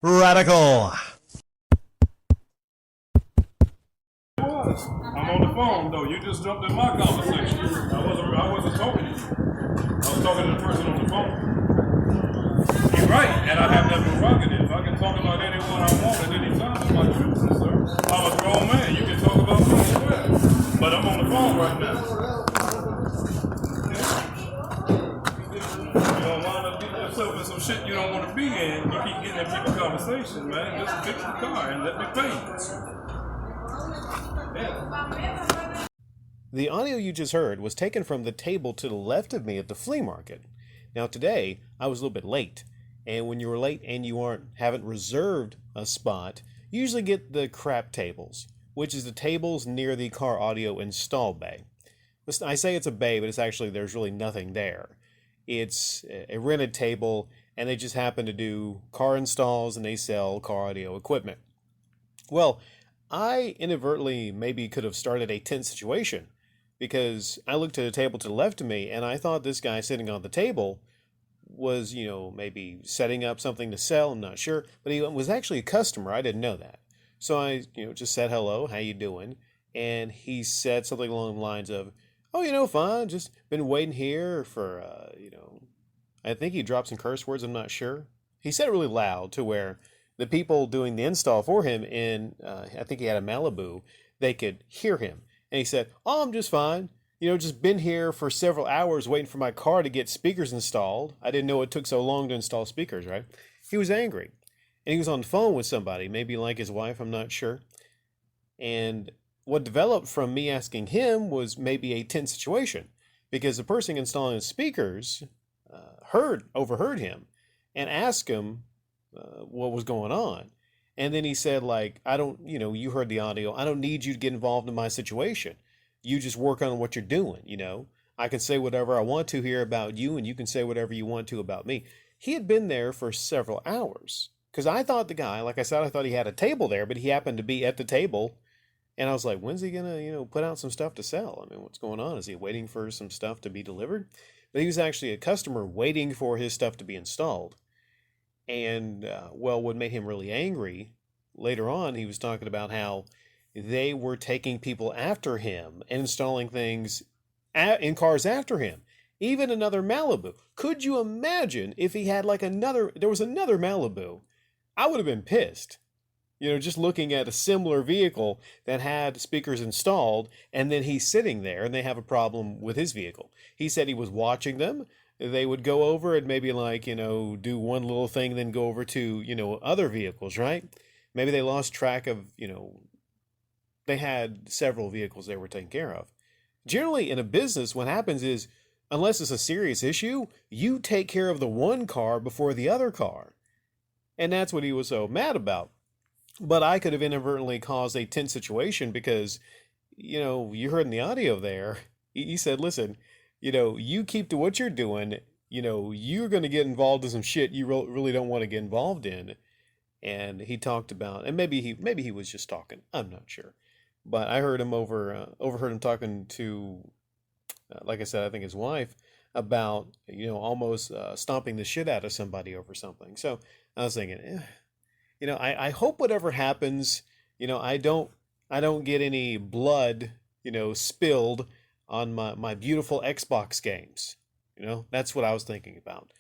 Radical. I'm on the phone though. You just jumped in my conversation. I wasn't talking to you. I was talking to the person on the phone. You're right, and I have that prerogative. I can talk about anyone I want at any time. It's my choosing, sir. I'm a grown man. You can talk about me as well. But I'm on the phone right now. You don't wind up getting yourself in some shit you don't want to be in. You keep getting in people's conversations, man. Just fix the car and let me pay you. The audio you just heard was taken from the table to the left of me at the flea market. Now today, I was a little bit late, and when you're late and you haven't reserved a spot, you usually get the crap tables, which is the tables near the car audio install bay. I say it's a bay, but it's actually, there's really nothing there. It's a rented table, and they just happen to do car installs, and they sell car audio equipment. Well, I inadvertently maybe could have started a tense situation because I looked at the table to the left of me and I thought this guy sitting on the table was, maybe setting up something to sell. I'm not sure, but he was actually a customer. I didn't know that. So I, just said, hello, how you doing? And he said something along the lines of, oh, fine, just been waiting here for, I think he dropped some curse words. I'm not sure. He said it really loud to where the people doing the install for him I think he had a Malibu, they could hear him. And he said, oh, I'm just fine. Just been here for several hours waiting for my car to get speakers installed. I didn't know it took so long to install speakers, right? He was angry. And he was on the phone with somebody, maybe like his wife, I'm not sure. And what developed from me asking him was maybe a tense situation because the person installing the speakers overheard him and asked him, what was going on. And then he said, I don't, you heard the audio. I don't need you to get involved in my situation. You just work on what you're doing. I can say whatever I want to here about you, and you can say whatever you want to about me. He had been there for several hours because I thought the guy, like I said, I thought he had a table there, but he happened to be at the table. And I was like, when's he going to, put out some stuff to sell? I mean, what's going on? Is he waiting for some stuff to be delivered? But he was actually a customer waiting for his stuff to be installed. And, what made him really angry, later on, he was talking about how they were taking people after him and installing things in cars after him. Even another Malibu. Could you imagine if he had there was another Malibu? I would have been pissed. Just looking at a similar vehicle that had speakers installed, and then he's sitting there and they have a problem with his vehicle. He said he was watching them. They would go over and maybe do one little thing, then go over to, other vehicles, right? Maybe they lost track of, they had several vehicles they were taking care of. Generally in a business, what happens is, unless it's a serious issue, you take care of the one car before the other car. And that's what he was so mad about. But I could have inadvertently caused a tense situation because, you heard in the audio there, he said, listen, you keep to what you're doing, you're going to get involved in some shit you really don't want to get involved in. And he talked about, and maybe he was just talking, I'm not sure. But I heard him overheard him talking to, like I said, I think his wife about, almost stomping the shit out of somebody over something. So I was thinking, I hope whatever happens, I don't get any blood, spilled on my beautiful Xbox games. That's what I was thinking about.